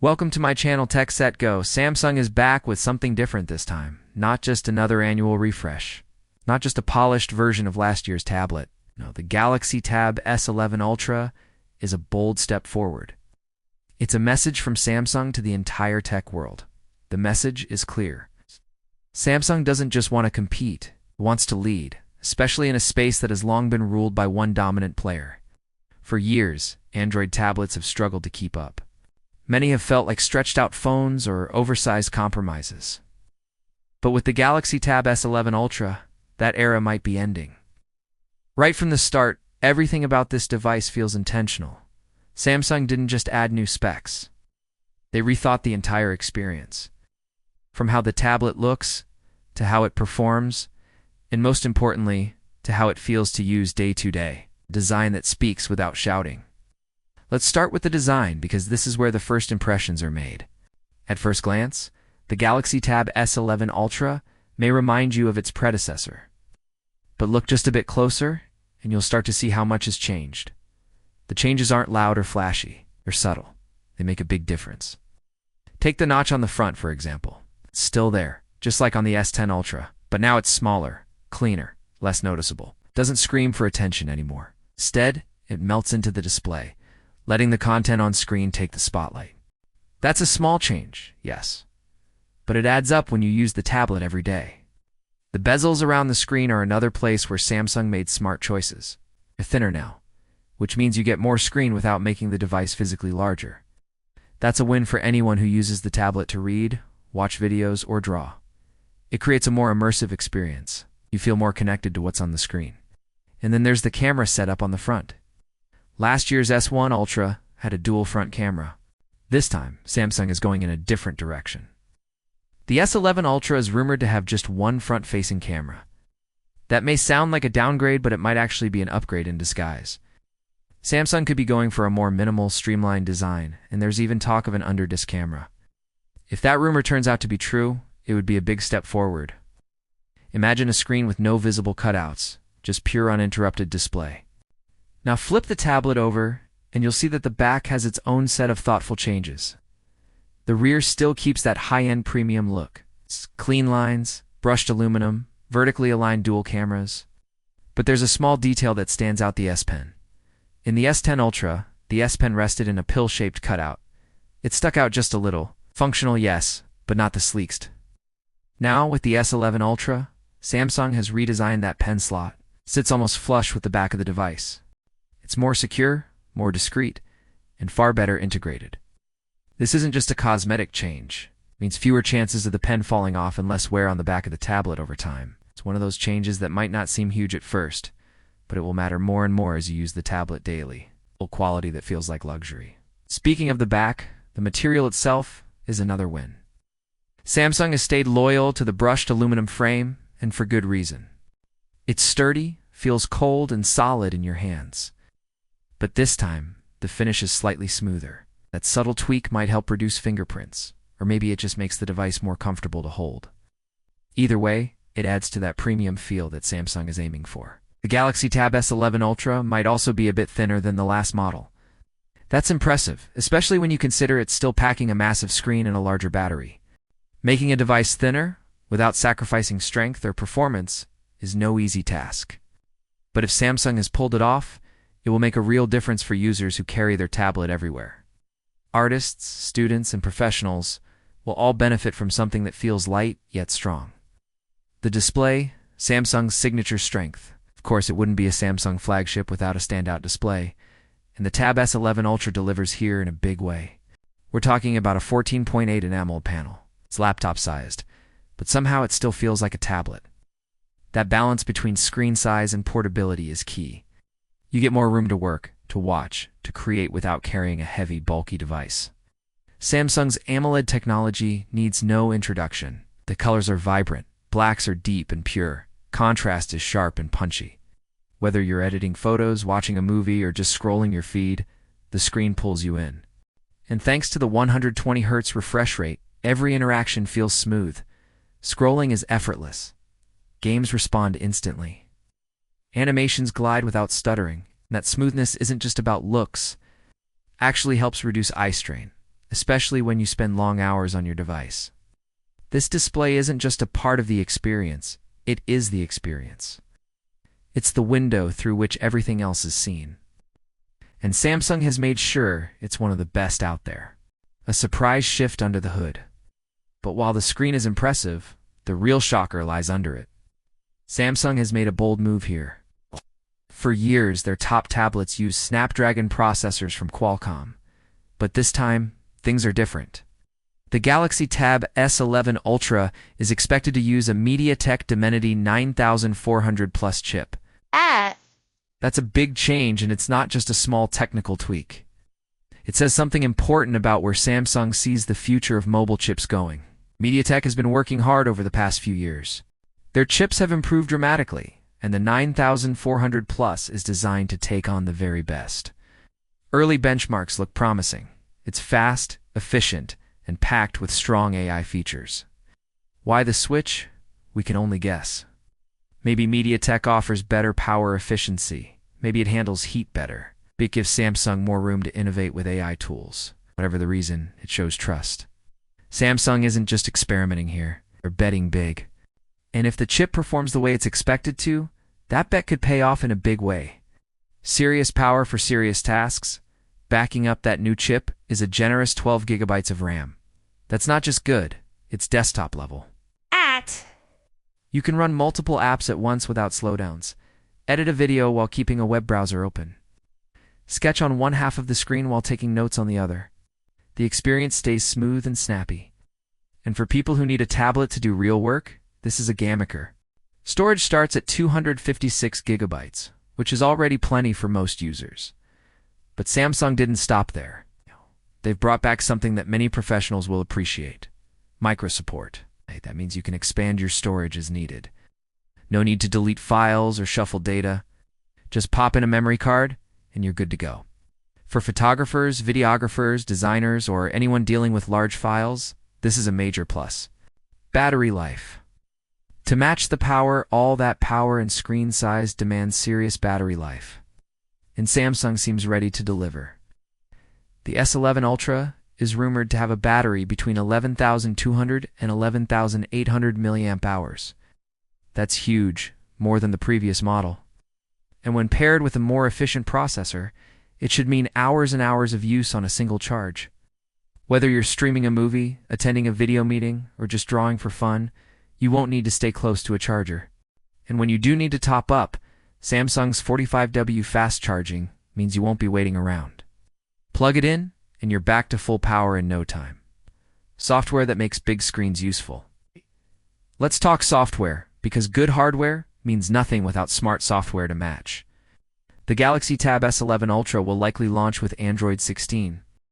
Welcome to my channel Tech Set Go. Samsung is back with something different this time. Not just another annual refresh. Not just a polished version of last year's tablet. No, the Galaxy Tab S11 Ultra is a bold step forward. It's a message from Samsung to the entire tech world. The message is clear. Samsung doesn't just want to compete, it wants to lead, especially in a space that has long been ruled by one dominant player. For years, Android tablets have struggled to keep up. Many have felt like stretched-out phones or oversized compromises. But with the Galaxy Tab S11 Ultra, that era might be ending. Right from the start, everything about this device feels intentional. Samsung didn't just add new specs. They rethought the entire experience. From how the tablet looks, to how it performs, and most importantly, to how it feels to use day to day. Design that speaks without shouting. Let's start with the design because this is where the first impressions are made. At first glance, the Galaxy Tab S11 Ultra may remind you of its predecessor. But look just a bit closer, and you'll start to see how much has changed. The changes aren't loud or flashy, they're subtle. They make a big difference. Take the notch on the front, for example. It's still there, just like on the S10 Ultra, but now it's smaller, cleaner, less noticeable. It doesn't scream for attention anymore. Instead, it melts into the display, letting the content on screen take the spotlight. That's a small change, yes, but it adds up when you use the tablet every day. The bezels around the screen are another place where Samsung made smart choices. They're thinner now, which means you get more screen without making the device physically larger. That's a win for anyone who uses the tablet to read, watch videos, or draw. It creates a more immersive experience. You feel more connected to what's on the screen. And then there's the camera setup on the front. Last year's S1 Ultra had a dual front camera. This time, Samsung is going in a different direction. The S11 Ultra is rumored to have just one front-facing camera. That may sound like a downgrade, but it might actually be an upgrade in disguise. Samsung could be going for a more minimal, streamlined design, and there's even talk of an under-disc camera. If that rumor turns out to be true, it would be a big step forward. Imagine a screen with no visible cutouts, just pure uninterrupted display. Now flip the tablet over, and you'll see that the back has its own set of thoughtful changes. The rear still keeps that high-end premium look. It's clean lines, brushed aluminum, vertically aligned dual cameras. But there's a small detail that stands out: the S Pen. In the S10 Ultra, the S Pen rested in a pill-shaped cutout. It stuck out just a little. Functional, yes, but not the sleekest. Now, with the S11 Ultra, Samsung has redesigned that pen slot. It sits almost flush with the back of the device. It's more secure, more discreet, and far better integrated. This isn't just a cosmetic change. It means fewer chances of the pen falling off and less wear on the back of the tablet over time. It's one of those changes that might not seem huge at first, but it will matter more and more as you use the tablet daily. Full quality that feels like luxury. Speaking of the back, the material itself is another win. Samsung has stayed loyal to the brushed aluminum frame, and for good reason. It's sturdy, feels cold and solid in your hands. But this time, the finish is slightly smoother. That subtle tweak might help reduce fingerprints, or maybe it just makes the device more comfortable to hold. Either way, it adds to that premium feel that Samsung is aiming for. The Galaxy Tab S11 Ultra might also be a bit thinner than the last model. That's impressive, especially when you consider it's still packing a massive screen and a larger battery. Making a device thinner, without sacrificing strength or performance, is no easy task. But if Samsung has pulled it off, it will make a real difference for users who carry their tablet everywhere. Artists, students, and professionals will all benefit from something that feels light yet strong. The display, Samsung's signature strength. Of course, it wouldn't be a Samsung flagship without a standout display, and the Tab S11 Ultra delivers here in a big way. We're talking about a 14.8-inch AMOLED panel. It's laptop-sized, but somehow it still feels like a tablet. That balance between screen size and portability is key. You get more room to work, to watch, to create without carrying a heavy, bulky device. Samsung's AMOLED technology needs no introduction. The colors are vibrant, blacks are deep and pure, contrast is sharp and punchy. Whether you're editing photos, watching a movie, or just scrolling your feed, the screen pulls you in. And thanks to the 120 Hz refresh rate, every interaction feels smooth. Scrolling is effortless. Games respond instantly. Animations glide without stuttering, and that smoothness isn't just about looks. Actually helps reduce eye strain, especially when you spend long hours on your device. This display isn't just a part of the experience, it is the experience. It's the window through which everything else is seen. And Samsung has made sure it's one of the best out there. A surprise shift under the hood. But while the screen is impressive, the real shocker lies under it. Samsung has made a bold move here. For years, their top tablets use Snapdragon processors from Qualcomm. But this time, things are different. The Galaxy Tab S11 Ultra is expected to use a MediaTek Dimensity 9400 Plus chip. That's a big change, and it's not just a small technical tweak. It says something important about where Samsung sees the future of mobile chips going. MediaTek has been working hard over the past few years. Their chips have improved dramatically, and the 9400 Plus is designed to take on the very best. Early benchmarks look promising. It's fast, efficient, and packed with strong AI features. Why the switch? We can only guess. Maybe MediaTek offers better power efficiency. Maybe it handles heat better. It gives Samsung more room to innovate with AI tools. Whatever the reason, it shows trust. Samsung isn't just experimenting here. They're betting big. And if the chip performs the way it's expected to, that bet could pay off in a big way. Serious power for serious tasks. Backing up that new chip is a generous 12 gigabytes of RAM. That's not just good, it's desktop level. You can run multiple apps at once without slowdowns. Edit a video while keeping a web browser open. Sketch on one half of the screen while taking notes on the other. The experience stays smooth and snappy. And for people who need a tablet to do real work, this is a gamaker. Storage starts at 256 gigabytes, which is already plenty for most users. But Samsung didn't stop there. They've brought back something that many professionals will appreciate: micro support. That means you can expand your storage as needed. No need to delete files or shuffle data. Just pop in a memory card, and you're good to go. For photographers, videographers, designers, or anyone dealing with large files, this is a major plus. Battery life. To match the power, all that power and screen size demands serious battery life. And Samsung seems ready to deliver. The S11 Ultra is rumored to have a battery between 11,200 and 11,800 milliamp hours. That's huge, more than the previous model. And when paired with a more efficient processor, it should mean hours and hours of use on a single charge. Whether you're streaming a movie, attending a video meeting, or just drawing for fun, you won't need to stay close to a charger. And when you do need to top up, Samsung's 45W fast charging means you won't be waiting around. Plug it in, and you're back to full power in no time. Software that makes big screens useful. Let's talk software, because good hardware means nothing without smart software to match. The Galaxy Tab S11 Ultra will likely launch with Android 16,